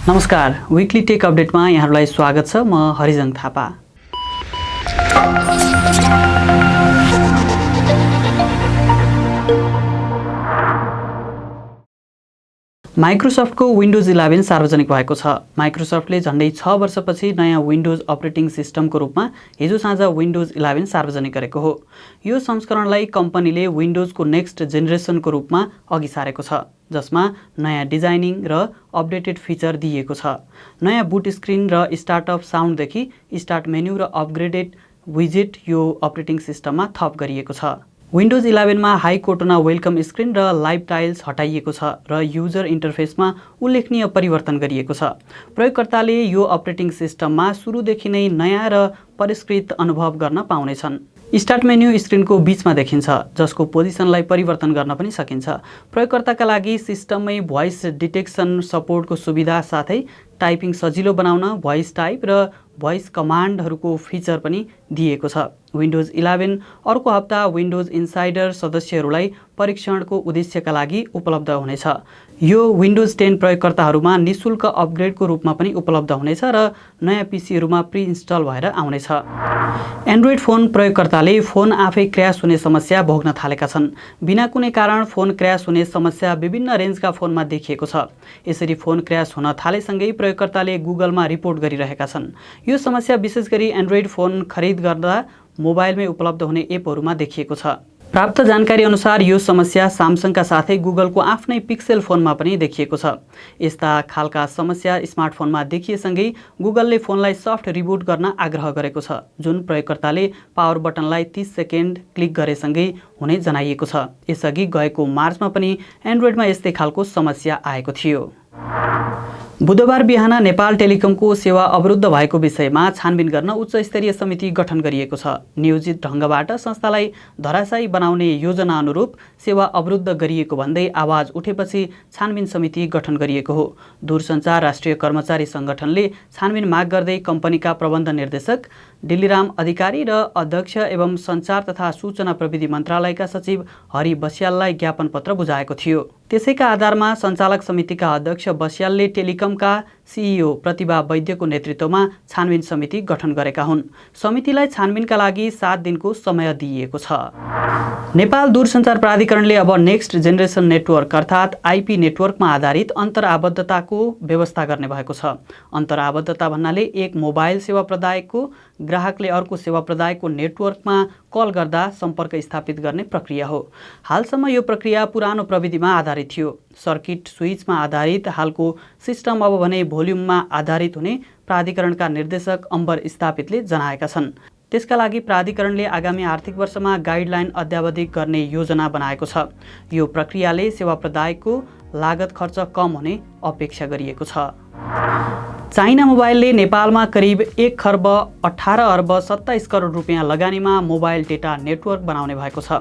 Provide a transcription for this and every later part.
नमस्कार, विकली टेक अपडेटमा यहाँहरूलाई स्वागत छ। म हरिजङ थापा। माइक्रोसफ्टको विन्डोज 11 सार्वजनिक भएको छ। माइक्रोसफ्टले झन्डै 6 वर्षपछि नयाँ विन्डोज अपरेटिङ सिस्टमको रूपमा हिजो साँझ विन्डोज 11 सार्वजनिक गरेको हो। यो संस्करणलाई कम्पनीले विन्डोजको नेक्स्ट जेनेरेसनको रूपमा अघि सारेको छ, जसमा नयाँ डिजाइनिङ र अपडेटेड फिचर दिइएको छ। नयाँ बुट स्क्रिन र स्टार्टअप साउन्डदेखि स्टार्ट मेन्यु र अपग्रेडेड विजेट यो अपरेटिङ सिस्टममा थप गरिएको छ। विन्डोज 11 मा हाई कोटोना वेलकम स्क्रिन र लाइभ टाइल्स हटाइएको छ र युजर इन्टरफेसमा उल्लेखनीय परिवर्तन गरिएको छ। प्रयोगकर्ताले यो अपरेटिङ सिस्टममा सुरुदेखि नै नयाँ र परिष्कृत अनुभव गर्न पाउनेछन्। स्टार्ट मेन्यु स्क्रिनको बीचमा देखिन्छ, जसको पोजिसनलाई परिवर्तन गर्न पनि सकिन्छ। प्रयोगकर्ताका लागि सिस्टममै भोइस डिटेक्सन सपोर्टको सुविधा साथै टाइपिङ सजिलो बनाउन भोइस टाइप र भोइस कमान्डहरूको फिचर पनि दिएको छ। विन्डोज 11 अर्को हप्ता विन्डोज इन्साइडर सदस्यहरूलाई परीक्षणको उद्देश्यका लागि उपलब्ध हुनेछ। यो विन्डोज 10 प्रयोगकर्ताहरूमा निःशुल्क अपग्रेडको रूपमा पनि उपलब्ध हुनेछ र नयाँ पीसीहरूमा प्रि इन्स्टल भएर आउनेछ। एन्ड्रोइड फोन प्रयोगकर्ताले फोन आफै क्र्यास हुने समस्या भोग्न थालेका छन्। बिना कुनै कारण फोन क्र्यास हुने समस्या विभिन्न रेन्जका फोनमा देखिएको छ। यसरी फोन क्र्यास हुन थालेसँगै प्रयोगकर्ताले गुगलमा रिपोर्ट गरिरहेका छन्। यो समस्या विशेष गरी एन्ड्रोइड फोन खरिद गर्दा मोबाइलमै उपलब्ध हुने एपहरूमा देखिएको छ। प्राप्त जानकारी अनुसार यो समस्या सामसङका साथै गुगलको आफ्नै पिक्सेल फोनमा पनि देखिएको छ। यस्ता खालका समस्या स्मार्टफोनमा देखिएसँगै गुगलले फोनलाई सफ्ट रिबुट गर्न आग्रह गरेको छ, जुन प्रयोगकर्ताले पावर बटनलाई 30 सेकेन्ड क्लिक गरेसँगै हुने जनाइएको छ। यसअघि गएको मार्चमा पनि एन्ड्रोइडमा यस्तै खालको समस्या आएको थियो। बुधबार बिहान नेपाल टेलिकमको सेवा अवरुद्ध भएको विषयमा छानबिन गर्न उच्च स्तरीय समिति गठन गरिएको छ। नियोजित ढङ्गबाट संस्थालाई धराशायी बनाउने योजना अनुरूप सेवा अवरुद्ध गरिएको भन्दै आवाज उठेपछि छानबिन समिति गठन गरिएको हो। दूरसञ्चार राष्ट्रिय कर्मचारी सङ्गठनले छानबिन माग गर्दै कम्पनीका प्रबन्ध निर्देशक डिल्लीराम अधिकारी र अध्यक्ष एवं सञ्चार तथा सूचना प्रविधि मन्त्रालयका सचिव हरि बस्याललाई ज्ञापन पत्र बुझाएको थियो। त्यसैका आधारमा सञ्चालक समितिका अध्यक्ष बस्यालले टेलिकमका सिइओ प्रतिभा वैद्यको नेतृत्वमा छानबिन समिति गठन गरेका हुन्। समितिलाई छानबिनका लागि 7 दिनको समय दिइएको छ। नेपाल दूरसञ्चार प्राधिकरणले अब नेक्स्ट जेनेरेसन नेटवर्क अर्थात् आइपी नेटवर्कमा आधारित अन्तरआबद्धताको व्यवस्था गर्ने भएको छ। अन्तरआबद्धता भन्नाले एक मोबाइल सेवा प्रदायकको ग्राहकले अर्को सेवा प्रदायकको नेटवर्कमा कल गर्दा सम्पर्क स्थापित गर्ने प्रक्रिया हो। हालसम्म यो प्रक्रिया पुरानो प्रविधिमा आधारित थियो। सर्किट स्विचमा आधारित हालको सिस्टम अब भने भोल्युममा आधारित हुने प्राधिकरणका निर्देशक अम्बर स्थापितले जनाएका छन्। त्यसका लागि प्राधिकरणले आगामी आर्थिक वर्षमा गाइडलाइन अद्यावधिक गर्ने योजना बनाएको छ। यो प्रक्रियाले सेवा प्रदायकको लागत खर्च कम हुने अपेक्षा गरिएको छ। चाइना मोबाइलले नेपालमा करिब 1 खर्ब 18 अर्ब 27 करोड रुपियाँ लगानीमा मोबाइल डेटा नेटवर्क बनाउने भएको छ।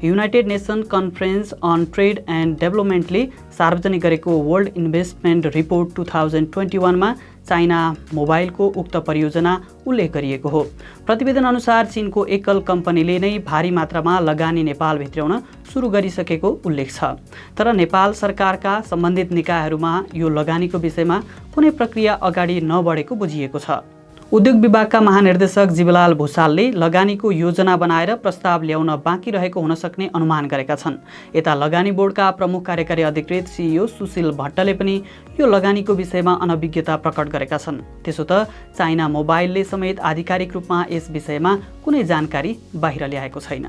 United Nation conference on trade and डेभलपमेन्टले सार्वजनिक गरेको वर्ल्ड इन्भेस्टमेन्ट रिपोर्ट 2021 मा चाइना मोबाइलको उक्त परियोजना उल्लेख गरिएको हो। प्रतिवेदन अनुसार चीनको एकल कम्पनीले नै भारी मात्रामा लगानी नेपाल भित्राउन सुरु गरिसकेको उल्लेख छ। तर नेपाल सरकारका सम्बन्धित निकायहरूमा यो लगानीको विषयमा कुनै प्रक्रिया अगाडि नबढेको बुझिएको छ। उद्योग विभागका महानिर्देशक जीवलाल भुसालले लगानीको योजना बनाएर प्रस्ताव ल्याउन बाँकी रहेको हुन सक्ने अनुमान गरेका छन्। यता लगानी बोर्डका प्रमुख कार्यकारी अधिकृत सिइओ सुशील भट्टले पनि यो लगानीको विषयमा अनभिज्ञता प्रकट गरेका छन्। त्यसो त चाइना मोबाइलले समेत आधिकारिक रूपमा यस विषयमा कुनै जानकारी बाहिर ल्याएको छैन।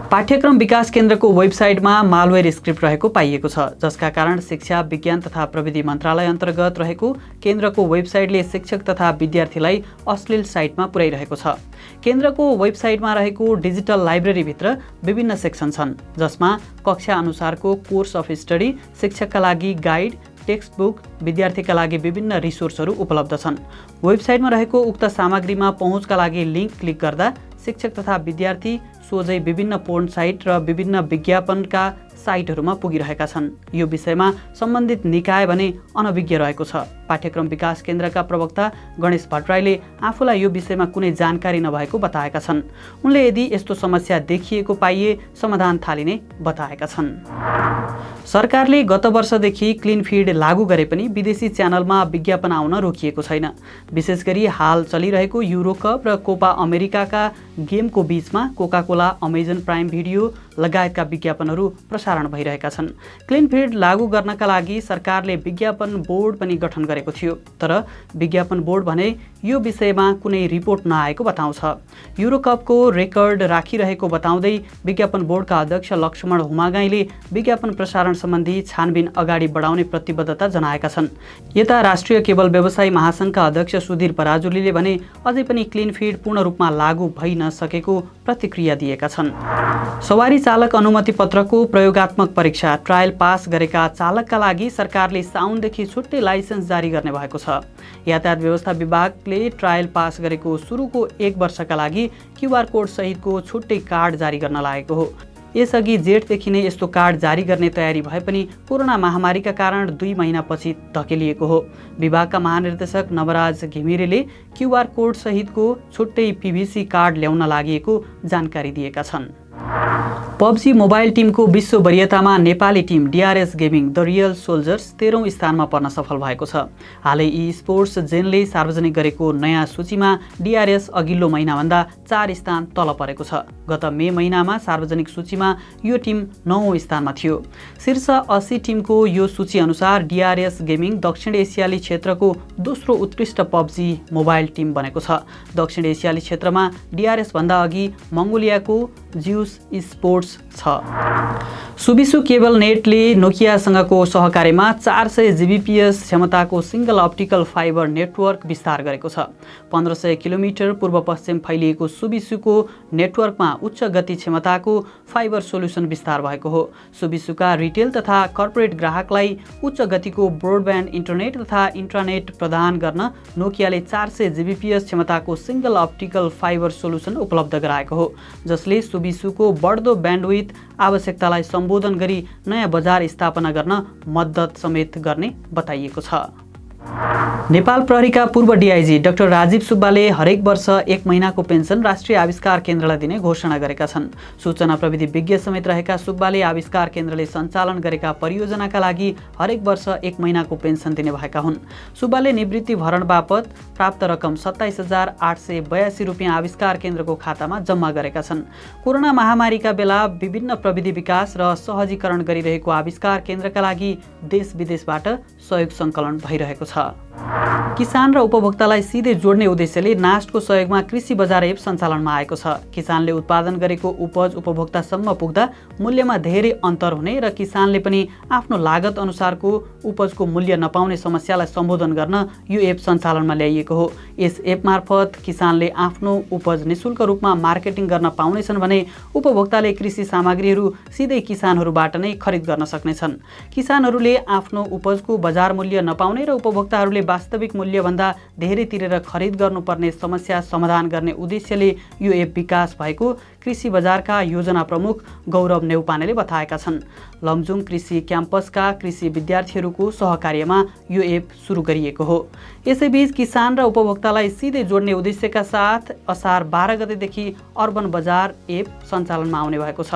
पाठ्यक्रम विकास केन्द्रको वेबसाइटमा मालवेयर स्क्रिप्ट रहेको पाइएको छ, जसका कारण शिक्षा विज्ञान तथा प्रविधि मन्त्रालय अन्तर्गत रहेको केन्द्रको वेबसाइटले शिक्षक तथा विद्यार्थीलाई अश्लील साइटमा पुर्याइरहेको छ। केन्द्रको वेबसाइटमा रहेको डिजिटल लाइब्रेरीभित्र विभिन्न सेक्सन छन्, जसमा कक्षा अनुसारको कोर्स अफ स्टडी, शिक्षकका लागि गाइड, टेक्स्ट बुक, विद्यार्थीका लागि विभिन्न रिसोर्सहरू उपलब्ध छन्। वेबसाइटमा रहेको उक्त सामग्रीमा पहुँचका लागि लिङ्क क्लिक गर्दा शिक्षक तथा विद्यार्थी सोझै विभिन्न पोर्न साइट र विभिन्न विज्ञापनका साइटहरूमा पुगिरहेका छन्। यो विषयमा सम्बन्धित निकाय भने अनभिज्ञ रहेको छ। पाठ्यक्रम विकास केन्द्रका प्रवक्ता गणेश भट्टराईले आफूलाई यो विषयमा कुनै जानकारी नभएको बताएका छन्। उनले यदि यस्तो समस्या देखिएको पाइए समाधान थालिने बताएका छन्। सरकारले गत वर्षदेखि क्लिन फिड लागू गरे पनि विदेशी च्यानलमा विज्ञापन आउन रोकिएको छैन। विशेष गरी हाल चलिरहेको युरो कप र कोपा अमेरिकाका गेमको बीचमा कोकाकोला, अमेजन प्राइम भिडियो लगायतका विज्ञापनहरू प्रसारण भइरहेका छन्। क्लिन फिड लागू गर्नका लागि सरकारले विज्ञापन बोर्ड पनि गठन गरेको थियो, तर विज्ञापन बोर्ड भने यो विषयमा कुनै रिपोर्ट नआएको बताउँछ। युरो कपको रेकर्ड राखिरहेको बताउँदै विज्ञापन बोर्डका अध्यक्ष लक्ष्मण हुमागाईले विज्ञापन प्रसारण सम्बन्धी छानबिन अगाडि बढाउने प्रतिबद्धता जनाएका छन्। यता राष्ट्रिय केबल व्यवसायी महासङ्घका अध्यक्ष सुधीर पराजुलीले भने अझै पनि क्लिन फिड पूर्ण रूपमा लागू भइ नसकेको प्रतिक्रिया दिएका छन्। सवारी चालक अनुमति पत्रको प्रयोगात्मक परीक्षा ट्रायल पास गरेका चालकका लागि सरकारले साउनदेखि छुट्टै लाइसेन्स जारी गर्ने भएको छ। यातायात व्यवस्था विभागले ट्रायल पास गरेको सुरुको 1 वर्षका लागि क्युआर कोड सहितको छुट्टै कार्ड जारी गर्न लागेको हो। यसअघि जेठदेखि नै यस्तो कार्ड जारी गर्ने तयारी भए पनि कोरोना महामारीका कारण 2 महिनापछि धकेलिएको हो। विभागका महानिर्देशक नवराज घिमिरेले क्युआर कोड सहितको छुट्टै पीभीसी कार्ड ल्याउन लागि जानकारी दिएका छन्। पबजी मोबाइल टिमको विश्व वरियतामा नेपाली team DRS gaming the real soldiers 13औं स्थानमा पर्न सफल भएको छ। हालै ई स्पोर्ट्स जेनले सार्वजनिक गरेको नयाँ सूचीमा डिआरएस अघिल्लो महिनाभन्दा 4 स्थान तल परेको छ। गत मे महिनामा सार्वजनिक सूचीमा यो टिम 9औं स्थानमा थियो। शीर्ष 80 टिमको यो सूची अनुसार डिआरएस गेमिङ दक्षिण एसियाली क्षेत्रको दोस्रो उत्कृष्ट पबजी मोबाइल टिम बनेको छ। दक्षिण एसियाली क्षेत्रमा डिआरएस भन्दा अघि मङ्गोलियाको ज्युस स्पोर्ट्स छ। सुबिसु केबल नेटले नोकियासँगको सहकार्यमा 400 जीबीपीएस क्षमताको सिंगल अप्टिकल फाइबर नेटवर्क विस्तार गरेको छ। 1500 किलोमिटर पूर्व पश्चिम फैलिएको सुबिसुको नेटवर्कमा उच्च गति क्षमताको फाइबर सोल्युसन विस्तार भएको हो। सुबिसुका रिटेल तथा कर्पोरेट ग्राहकलाई उच्च गतिको ब्रोडब्यान्ड इन्टरनेट तथा इन्ट्रानेट प्रदान गर्न नोकियाले 400 जीबीपीएस क्षमताको सिंगल अप्टिकल फाइबर सोल्युसन उपलब्ध गराएको हो, जसले सुबिसुको बढ्दो ब्यान्डविड्थ आवश्यकतालाई सम्बोधन गरी नयाँ बजार स्थापना गर्न मद्दत समेत गर्ने बताइएको छ। नेपाल प्रहरीका पूर्व डीआईजी डाक्टर राजीव सुब्बाले हरेक वर्ष 1 महिनाको पेन्सन राष्ट्रिय आविष्कार केन्द्रलाई दिने घोषणा गरेका छन्। सूचना प्रविधि विज्ञ समेत रहेका सुब्बाले आविष्कार केन्द्रले सञ्चालन गरेका परियोजनाका लागि हरेक वर्ष 1 महिनाको पेन्सन दिने भएका हुन्। सुब्बाले निवृत्ति भरण बापत प्राप्त रकम 27,882 रुपियाँ आविष्कार केन्द्रको खातामा जम्मा गरेका छन्। कोरोना महामारीका बेला विभिन्न प्रविधि विकास र सहजीकरण गरिरहेको आविष्कार केन्द्रका लागि देश विदेशबाट सहयोग सङ्कलन भइरहेको छ। किसान र उपभोक्तालाई सिधै जोड्ने उद्देश्यले नास्टको सहयोगमा कृषि बजार एप सञ्चालनमा आएको छ। किसानले उत्पादन गरेको उपज उपभोक्तासम्म पुग्दा मूल्यमा धेरै अन्तर हुने र किसानले पनि आफ्नो लागत अनुसारको उपजको मूल्य नपाउने समस्यालाई सम्बोधन गर्न यो एप सञ्चालनमा ल्याइएको हो। यस एप मार्फत किसानले आफ्नो उपज निशुल्क रूपमा मार्केटिङ गर्न पाउनेछन् भने उपभोक्ताले कृषि सामग्रीहरू सिधै किसानहरूबाट नै खरिद गर्न सक्नेछन्। किसानहरूले आफ्नो उपजको बजार मूल्य नपाउने र उपभोक्ताहरूले वास्तविक मूल्यभन्दा धेरै तिरेर खरिद गर्नुपर्ने समस्या समाधान गर्ने उद्देश्यले यो एप विकास भएको कृषि बजारका योजना प्रमुख गौरव नेउपानेले बताएका छन्। लमजुङ कृषि क्याम्पसका कृषि विद्यार्थीहरूको सहकार्यमा यो एप सुरु गरिएको हो। यसैबीच किसान र उपभोक्तालाई सिधै जोड्ने उद्देश्यका साथ असार 12 गतेदेखि अर्बन बजार एप सञ्चालनमा आउने भएको छ।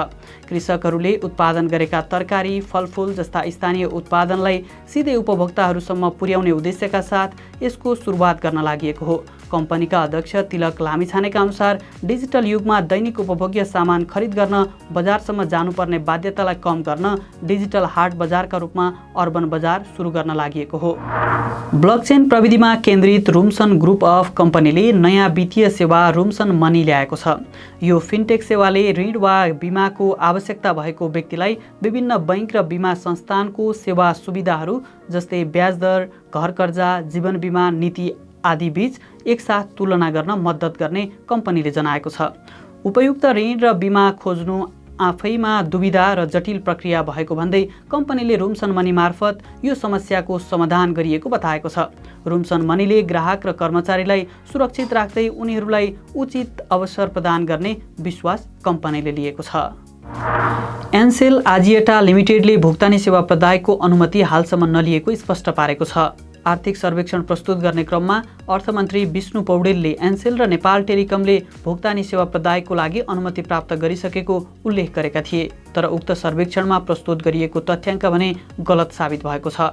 कृषकहरूले उत्पादन गरेका तरकारी, फलफुल जस्ता स्थानीय उत्पादनलाई सिधै उपभोक्ताहरूसम्म पुर्याउने उद्देश्यका साथ यसको सुरुवात गर्न लागि हो। कम्पनीका अध्यक्ष तिलक लामिछानेका अनुसार डिजिटल युगमा दैनिक उपभोग्य सामान खरिद गर्न बजारसम्म जानुपर्ने बाध्यतालाई कम गर्न डिजिटल हाट बजारका रूपमा अर्बन बजार सुरु गर्न लागि हो। ब्लकचेन प्रविधिमा केन्द्रित रुमसन ग्रुप अफ कम्पनीले नयाँ वित्तीय सेवा रुमसन मनी ल्याएको छ। यो फिनटेक सेवाले ऋण वा बिमाको आवश्यकता भएको व्यक्तिलाई विभिन्न बैंक र बिमा संस्थानको सेवा सुविधाहरू जस्तै ब्याज दर, घर कर्जा, जीवन बिमा नीति आदि बीच एकसाथ तुलना गर्न मद्दत गर्ने कम्पनीले जनाएको छ। उपयुक्त ऋण र बिमा खोज्नु आफैमा दुविधा र जटिल प्रक्रिया भएको भन्दै कम्पनीले रुमसन मनी मार्फत यो समस्याको समाधान गरिएको बताएको छ। रुमसन मनीले ग्राहक र कर्मचारीलाई सुरक्षित राख्दै उनीहरूलाई उचित अवसर प्रदान गर्ने विश्वास कम्पनीले लिएको छ। एनसेल आजिएटा लिमिटेडले भुक्तानी सेवा प्रदायकको अनुमति हालसम्म नलिएको स्पष्ट पारेको छ। आर्थिक सर्वेक्षण प्रस्तुत गर्ने क्रममा अर्थमन्त्री विष्णु पौडेलले एनसेल र नेपाल टेलिकमले भुक्तानी सेवा प्रदायकको लागि अनुमति प्राप्त गरिसकेको उल्लेख गरेका थिए। तर उक्त सर्वेक्षणमा प्रस्तुत गरिएको तथ्याङ्क भने गलत साबित भएको छ।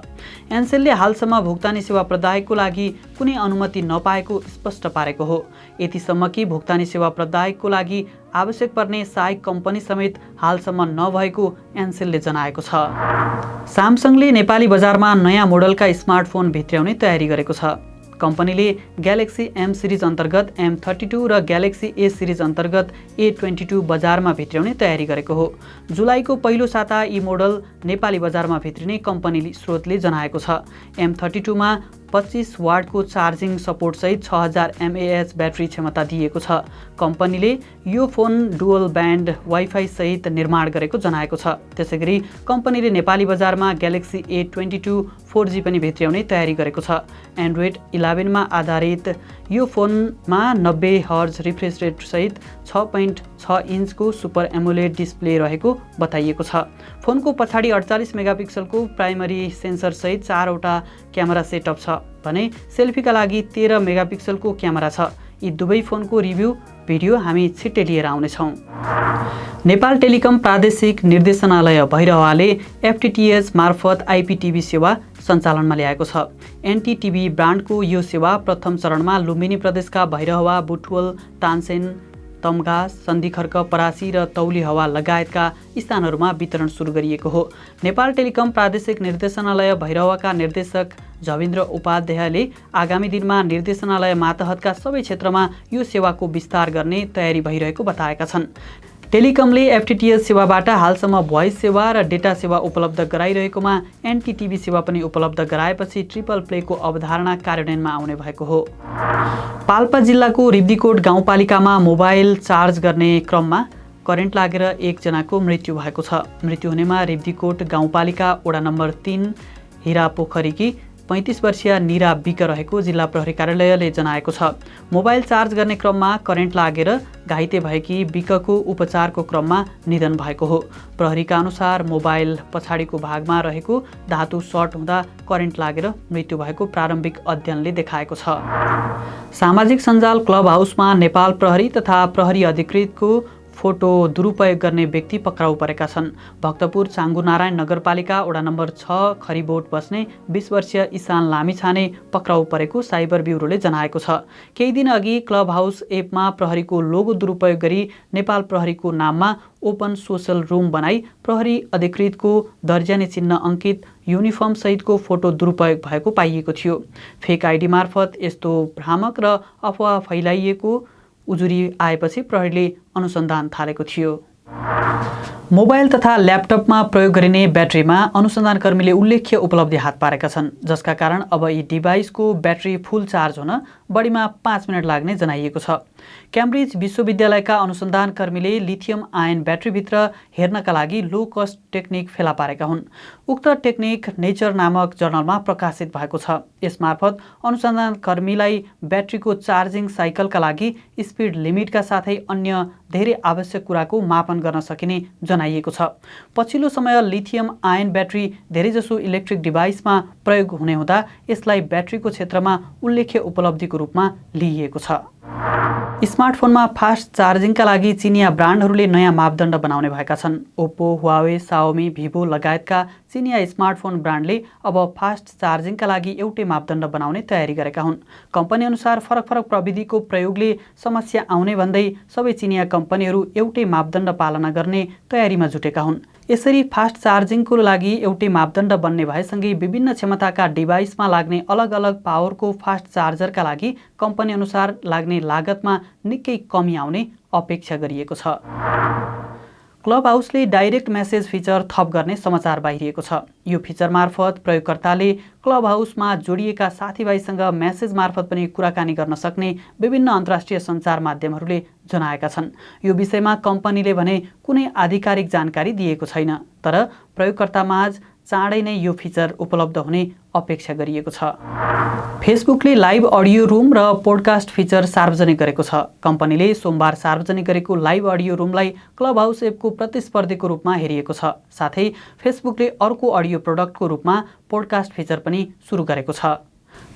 एनसेलले हालसम्म भुक्तानी सेवा प्रदायकको लागि कुनै अनुमति नपाएको स्पष्ट पारेको हो। यतिसम्म कि भुक्तानी सेवा प्रदायकको लागि आवश्यक पर्ने सहायक कम्पनी समेत हालसम्म नभएको एनसेलले जनाएको छ। सामसङले नेपाली बजारमा नयाँ मोडलका स्मार्टफोन भित्र्याउने तयारी गरेको छ। कम्पनीले ग्यालेक्सी एम सिरिज अन्तर्गत M32 र ग्यालेक्सी ए सिरिज अन्तर्गत A22 बजारमा भित्र्याउने तयारी गरेको हो। जुलाईको पहिलो साता यी मोडल नेपाली बजारमा भित्रिने कम्पनी स्रोतले जनाएको छ। M32 मा 25 वाटको चार्जिङ सपोर्टसहित 6000 mAh ब्याट्री क्षमता दिएको छ। कम्पनीले यो फोन डुअल ब्यान्ड वाइफाई सहित निर्माण गरेको जनाएको छ। त्यसैगरी कम्पनीले नेपाली बजारमा ग्यालेक्सी A22 4G पनि भित्र्याउने तयारी गरेको छ। एन्ड्रोइड 11 मा आधारित यो फोनमा 90 हर्ज रिफ्रेस रेट सहित 6.6 इन्चको सुपर एमोलेड डिस्प्ले रहेको बताइएको छ। फोनको पछाडि 48 मेगापिक्सलको प्राइमरी सेन्सर सहित 4वटा क्यामेरा सेटअप छ भने सेल्फीका लागि 13 मेगापिक्सलको क्यामेरा छ। यी दुवै फोनको रिभ्यू भिडियो हामी छिट्टै लिएर आउनेछौँ। नेपाल टेलिकम प्रादेशिक निर्देशनालय भैरहवाले FTTH मार्फत IPTV सेवा सञ्चालनमा ल्याएको छ। NTTV ब्रान्डको यो सेवा प्रथम चरणमा लुम्बिनी प्रदेशका भैरहवा, बुटवल, तानसेन, तमघास, सन्धिखर्क, परासी र तौलीहवा लगायतका स्थानहरूमा वितरण सुरु गरिएको हो। नेपाल टेलिकम प्रादेशिक निर्देशनालय भैरहवाका निर्देशक झविन्द्र उपाध्यायले आगामी दिनमा निर्देशनालय मातहतका सबै क्षेत्रमा यो सेवाको विस्तार गर्ने तयारी भइरहेको बताएका छन्। टेलिकमले FTTH सेवाबाट हालसम्म भोइस सेवा र डेटा सेवा उपलब्ध गराइरहेकोमा NTTV सेवा पनि उपलब्ध गराएपछि ट्रिपल प्लेको अवधारणा कार्यान्वयनमा आउने भएको हो। पाल्पा जिल्लाको रिब्दीकोट गाउँपालिकामा मोबाइल चार्ज गर्ने क्रममा करेन्ट लागेर एकजनाको मृत्यु भएको छ। मृत्यु हुनेमा रिब्दीकोट गाउँपालिका वडा नम्बर 3 हिरा पोखरीकी 35 वर्षीय निरा बिक रहेको जिल्ला प्रहरी कार्यालयले जनाएको छ। मोबाइल चार्ज गर्ने क्रममा करेन्ट लागेर घाइते भएकी बिकको उपचारको क्रममा निधन भएको हो। प्रहरीका अनुसार मोबाइल पछाडिको भागमा रहेको धातु सर्ट हुँदा करेन्ट लागेर मृत्यु भएको प्रारम्भिक अध्ययनले देखाएको छ। सामाजिक सञ्जाल क्लब हाउसमा नेपाल प्रहरी तथा प्रहरी अधिकृतको फोटो दुरुपयोग गर्ने व्यक्ति पक्राउ परेका छन्। भक्तपुर चाङ्गुनारायण नगरपालिका वडा नम्बर 6 खरिबोट बस्ने 20 वर्षीय इसान लामिछाने पक्राउ परेको साइबर ब्युरोले जनाएको छ। केही दिन अघि क्लब हाउस एपमा प्रहरीको लोगो दुरुपयोग गरी नेपाल प्रहरीको नाममा ओपन सोसल रुम बनाई प्रहरी अधिकृतको दर्जाने चिन्ह अङ्कित युनिफर्म सहितको फोटो दुरुपयोग भएको पाइएको थियो। फेक आइडी मार्फत यस्तो भ्रामक र अफवाह फैलाइएको उजुरी आएपछि प्रहरीले अनुसन्धान थालेको थियो। मोबाइल तथा ल्यापटपमा प्रयोग गरिने ब्याट्रीमा अनुसन्धानकर्मीले उल्लेख्य उपलब्धि हात पारेका छन्, जसका कारण अब यी डिभाइसको ब्याट्री फुल चार्ज हुन बढीमा 5 मिनट लाग्ने जनाइएको छ। क्याम्ब्रिज विश्वविद्यालयका अनुसन्धानकर्मीले लिथियम आयन ब्याट्रीभित्र हेर्नका लागि लो कस्ट टेक्निक फेला पारेका हुन्। उक्त टेक्निक नेचर नामक जर्नलमा प्रकाशित भएको छ। यसमार्फत अनुसन्धानकर्मीलाई ब्याट्रीको चार्जिङ साइकलका लागि स्पिड लिमिटका साथै अन्य धेरै आवश्यक कुराको मापन गर्न सकिने जनाइएको छ। पछिल्लो समय लिथियम आयन ब्याट्री धेरैजसो इलेक्ट्रिक डिभाइसमा प्रयोग हुने हुँदा यसलाई ब्याट्रीको क्षेत्रमा उल्लेख्य उपलब्धिको रूपमा लिइएको छ। स्मार्टफोनमा फास्ट चार्जिङका लागि चिनिया ब्रान्डहरूले नयाँ मापदण्ड बनाउने भएका छन्। ओप्पो, हुवावे, साओमी, भिभो लगायतका चिनिया स्मार्टफोन ब्रान्डले अब फास्ट चार्जिङका लागि एउटै मापदण्ड बनाउने तयारी गरेका हुन्। कम्पनी अनुसार फरक फरक प्रविधिको प्रयोगले समस्या आउने भन्दै सबै चिनिया कम्पनीहरू एउटै मापदण्ड पालना गर्ने तयारीमा जुटेका हुन्। यसरी फास्ट चार्जिङको लागि एउटै मापदण्ड बन्ने भएसँगै विभिन्न क्षमताका डिभाइसमा लाग्ने अलग अलग पावरको फास्ट चार्जरका लागि कम्पनी अनुसार लाग्ने लागतमा निकै कमी आउने अपेक्षा गरिएको छ। क्लब हाउसले डाइरेक्ट मेसेज फिचर थप गर्ने समाचार बाहिरिएको छ। यो फिचर मार्फत प्रयोगकर्ताले क्लब हाउसमा जोडिएका साथीभाइसँग मेसेज मार्फत पनि कुराकानी गर्न सक्ने विभिन्न अन्तर्राष्ट्रिय सञ्चार माध्यमहरूले जनाएका छन्। यो विषयमा कम्पनीले भने कुनै आधिकारिक जानकारी दिएको छैन, तर प्रयोगकर्तामाझ चाँडै नै यो फिचर उपलब्ध हुने अपेक्षा गरिएको छ। फेसबुकले लाइभ अडियो रुम र पोडकास्ट फिचर सार्वजनिक गरेको छ। कम्पनीले सोमबार सार्वजनिक गरेको लाइभ अडियो रुमलाई क्लब हाउस एपको प्रतिस्पर्धीको रूपमा हेरिएको छ। साथै फेसबुकले अर्को अडियो प्रोडक्टको रूपमा पोडकास्ट फिचर पनि सुरु गरेको छ।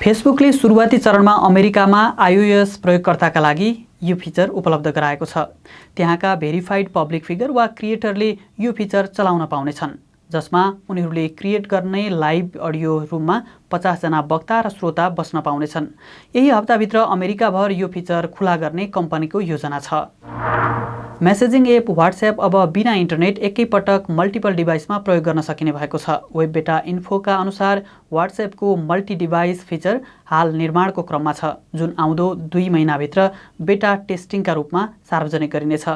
फेसबुकले सुरुवाती चरणमा अमेरिकामा iOS प्रयोगकर्ताका लागि यो फिचर उपलब्ध गराएको छ। त्यहाँका भेरिफाइड पब्लिक फिगर वा क्रिएटरले यो फिचर चलाउन पाउनेछन्, जसमा उनीहरूले क्रिएट गर्ने लाइभ अडियो रुममा 50 जना वक्ता र श्रोता बस्न पाउनेछन्। यही हप्ताभित्र अमेरिकाभर यो फिचर खुला गर्ने कम्पनीको योजना छ। मेसेजिङ एप व्हाट्सएप अब बिना इन्टरनेट एकैपटक मल्टिपल डिभाइसमा प्रयोग गर्न सकिने भएको छ। वेब बेटा इन्फोका अनुसार व्हाट्सएपको मल्टी डिभाइस फिचर हाल निर्माणको क्रममा छ, जुन आउँदो 2 महिनाभित्र बेटा टेस्टिङका रूपमा सार्वजनिक गरिनेछ।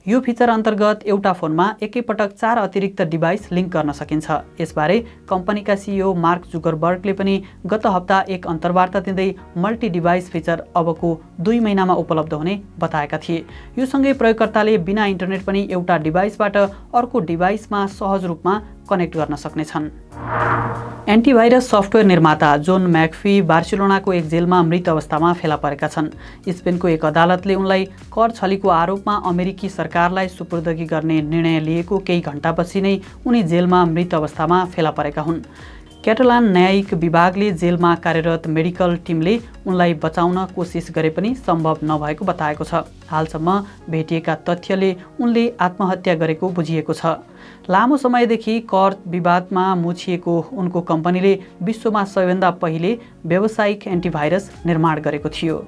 यो फिचर अन्तर्गत एउटा फोनमा एकैपटक 4 अतिरिक्त डिभाइस लिङ्क गर्न सकिन्छ। यसबारे कम्पनीका सिइओ मार्क जुकरबर्गले पनि गत हप्ता एक अन्तर्वार्ता दिँदै मल्टी डिभाइस फिचर अबको 2 महिनामा उपलब्ध हुने बताएका थिए। यो सँगै प्रयोगकर्ताले बिना इन्टरनेट पनि एउटा डिभाइसबाट अर्को डिभाइसमा सहज रूपमा कनेक्ट गर्न सक्नेछन्। एन्टिभाइरस सफ्टवेयर निर्माता जोन म्याकफी बार्सिलोनाको एक जेलमा मृत अवस्थामा फेला परेका छन्। स्पेनको एक अदालतले उनलाई कर छलीको आरोपमा अमेरिकी सरकारलाई सुपुर्दगी गर्ने निर्णय लिएको केही घण्टापछि नै उनी जेलमा मृत अवस्थामा फेला परेका हुन्। क्याटलान न्यायिक विभागले जेलमा कार्यरत मेडिकल टिमले उनलाई बचाउन कोसिस गरे पनि सम्भव नभएको बताएको छ। हालसम्म भेटिएका तथ्यले उनले आत्महत्या गरेको बुझिएको छ। लामो समयदेखि कर विवादमा मुछिएको उनको कम्पनीले विश्वमा सबैभन्दा पहिले व्यावसायिक एन्टिभाइरस निर्माण गरेको थियो।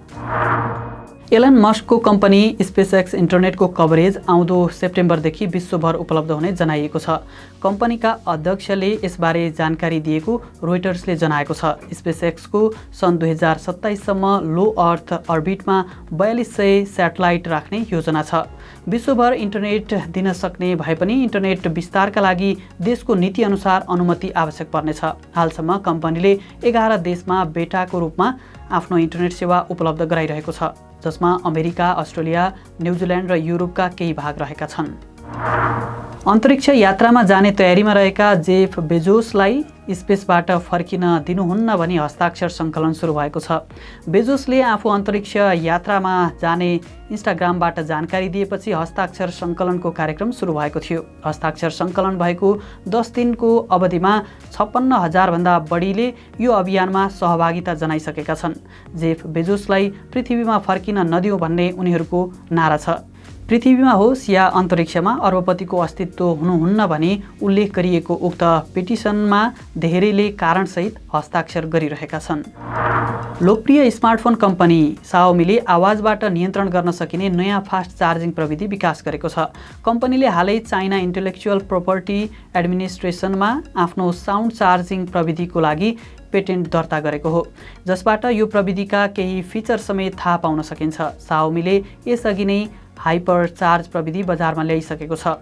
एलन मस्कको कम्पनी स्पेसएक्स इन्टरनेटको कभरेज आउँदो सेप्टेम्बरदेखि विश्वभर उपलब्ध हुने जनाइएको छ। कम्पनीका अध्यक्षले यसबारे जानकारी दिएको रोइटर्सले जनाएको छ। स्पेसएक्सको सन् 2027 सम्म लो अर्थ अर्बिटमा 4200 स्याटेलाइट राख्ने योजना छ। विश्वभर इन्टरनेट दिन सक्ने भए पनि इन्टरनेट विस्तारका लागि देशको नीति अनुसार अनुमति आवश्यक पर्नेछ। हालसम्म कम्पनीले 11 देशमा बेटाको रूपमा आफ्नो इन्टरनेट सेवा उपलब्ध गराइरहेको छ, जसमा अमेरिका, अस्ट्रेलिया, न्युजिल्यान्ड र युरोपका केही भाग रहेका छन्। अन्तरिक्ष यात्रामा जाने तयारीमा रहेका जेफ बेजोसलाई स्पेसबाट फर्किन दिनुहुन्न भनी हस्ताक्षर सङ्कलन सुरु भएको छ। बेजोसले आफू अन्तरिक्ष यात्रामा जाने इन्स्टाग्रामबाट जानकारी दिएपछि हस्ताक्षर सङ्कलनको कार्यक्रम सुरु भएको थियो। हस्ताक्षर सङ्कलन भएको 10 दिनको अवधिमा 56,000 भन्दा बढीले यो अभियानमा सहभागिता जनाइसकेका छन्। जेफ बेजोसलाई पृथ्वीमा फर्किन नदिउँ भन्ने उनीहरूको नारा छ। पृथ्वीमा होस् या अन्तरिक्षमा अरबपतिको अस्तित्व हुनुहुन्न भनी उल्लेख गरिएको उक्त पिटिसनमा धेरैले कारणसहित हस्ताक्षर गरिरहेका छन्। लोकप्रिय स्मार्टफोन कम्पनी साओमीले आवाजबाट नियन्त्रण गर्न सकिने नयाँ फास्ट चार्जिङ प्रविधि विकास गरेको छ। कम्पनीले हालै चाइना इन्टेलेक्चुअल प्रोपर्टी एडमिनिस्ट्रेसनमा आफ्नो साउन्ड चार्जिङ प्रविधिको लागि पेटेन्ट दर्ता गरेको हो, जसबाट यो प्रविधिका केही फिचर समेत थाहा पाउन सकिन्छ। साओमीले यसअघि नै हाइपर चार्ज प्रविधि बजारमा ल्याइसकेको छ,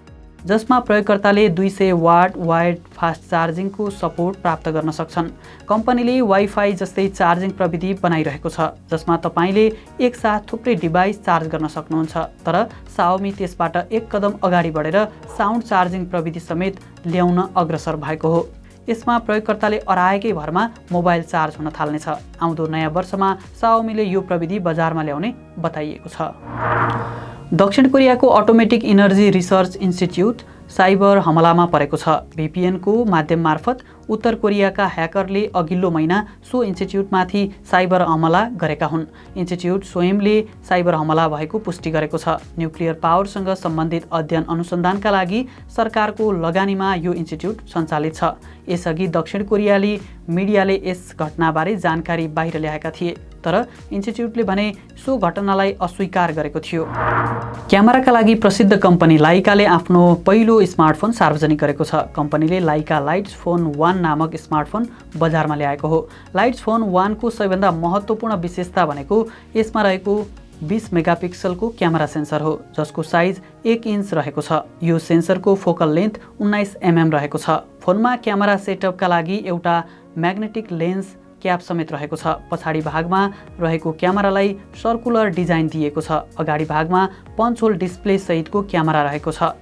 जसमा प्रयोगकर्ताले 200 वाट वायर्ड फास्ट चार्जिङको सपोर्ट प्राप्त गर्न सक्छन्। कम्पनीले वाइफाई जस्तै चार्जिङ प्रविधि बनाइरहेको छ, जसमा तपाईँले एकसाथ थुप्रै डिभाइस चार्ज गर्न सक्नुहुन्छ। तर साओमी त्यसबाट एक कदम अगाडि बढेर साउन्ड चार्जिङ प्रविधि समेत ल्याउन अग्रसर भएको हो। यसमा प्रयोगकर्ताले अराएकै भरमा मोबाइल चार्ज हुन थाल्नेछ। आउँदो नयाँ वर्षमा साओमीले यो प्रविधि बजारमा ल्याउने बताइएको छ। दक्षिण कोरियाको automatic energy research institute cyber हमलामा परेको छ। VPNको माध्यम मार्फत उत्तर कोरियाका ह्याकरले अघिल्लो महिना सो इन्स्टिट्युटमाथि साइबर हमला गरेका हुन्। इन्स्टिट्युट स्वयंले साइबर हमला भएको पुष्टि गरेको छ। न्युक्लियर पावरसँग सम्बन्धित अध्ययन अनुसन्धानका लागि सरकारको लगानीमा यो इन्स्टिट्युट सञ्चालित छ। यसअघि दक्षिण कोरियाली मिडियाले यस घटनाबारे जानकारी बाहिर ल्याएका थिए, तर इन्स्टिट्युटले भने सो घटनालाई अस्वीकार गरेको थियो। क्यामेराका लागि प्रसिद्ध कम्पनी लाइकाले आफ्नो पहिलो स्मार्टफोन सार्वजनिक गरेको छ। कम्पनीले लाइका लाइट्स फोन 1 नामक स्मार्टफोन बजारमा ल्याएको हो। लाइट्स फोन 1 को सबैभन्दा महत्त्वपूर्ण विशेषता भनेको यसमा रहेको 20 मेगापिक्सलको क्यामेरा सेन्सर हो, जसको साइज 1 इन्च रहेको छ। यो सेन्सरको फोकल लेन्थ 19 mm रहेको छ। फोनमा क्यामेरा सेटअपका लागि एउटा म्याग्नेटिक लेन्स क्याप समेत रहेको छ। पछाडि भागमा रहेको क्यामेरालाई सर्कुलर डिजाइन दिएको छ। अगाडि भागमा पञ्च होल डिस्प्ले सहितको क्यामेरा रहेको छ।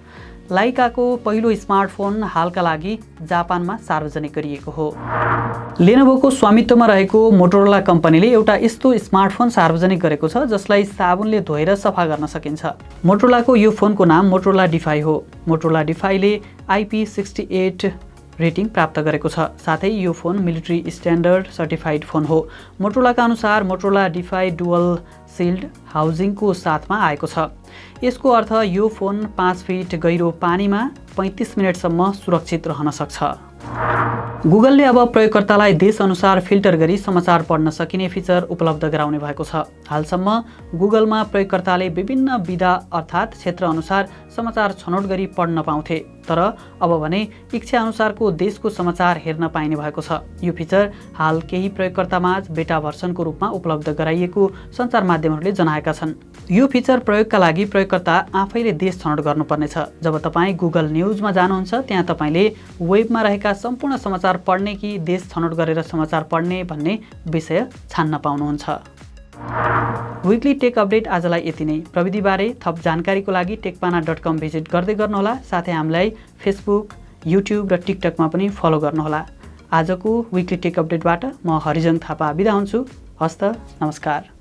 लाइकाको पहिलो स्मार्टफोन हालका लागि जापानमा सार्वजनिक गरिएको हो। लेनोभोको स्वामित्वमा रहेको मोटोरोला कम्पनीले एउटा यस्तो स्मार्टफोन सार्वजनिक गरेको छ जसलाई साबुनले धोएर सफा गर्न सकिन्छ। मोटोरोलाको यो फोनको नाम मोटोरोला डिफाई हो। मोटोरोला डिफाईले IP68 रेटिङ प्राप्त गरेको छ। साथै यो phone military standard certified phone हो। मोटोरोलाका अनुसार मोटोरोला डिफाई डुअल सिल्ड हाउजिङको साथमा आएको छ। यसको अर्थ यो फोन 5 फिट गहिरो पानीमा 35 मिनेटसम्म सुरक्षित रहन सक्छ। गुगलले अब प्रयोगकर्तालाई देशअनुसार फिल्टर गरी समाचार पढ्न सकिने फिचर उपलब्ध गराउने भएको छ। हालसम्म गुगलमा प्रयोगकर्ताले विभिन्न विधा अर्थात् क्षेत्रअनुसार समाचार छनौट गरी पढ्न पाउँथे, तर अब भने इच्छा अनुसारको देशको समाचार हेर्न पाइने भएको छ। यो फिचर हाल केही प्रयोगकर्तामाझ बेटा भर्सनको रूपमा उपलब्ध गराइएको सञ्चार माध्यमहरूले जनाएका छन्। यो फिचर प्रयोगका लागि प्रयोगकर्ता आफैले देश छनौट गर्नुपर्नेछ। जब तपाईँ गुगल न्युजमा जानुहुन्छ त्यहाँ तपाईँले वेबमा रहेका सम्पूर्ण समाचार पढ्ने कि देश छनौट गरेर समाचार पढ्ने भन्ने विषय छान्न पाउनुहुन्छ। विकली टेक अपडेट आजलाई यति नै। प्रविधिबारे थप जानकारीको लागि टेकपाना.com भिजिट गर्दै गर्नुहोला। साथै हामीलाई फेसबुक, युट्युब र टिकटकमा पनि फलो गर्नुहोला। आजको विकली टेक अपडेटबाट म हरिजन थापा बिदा हुन्छु। हस्त नमस्कार।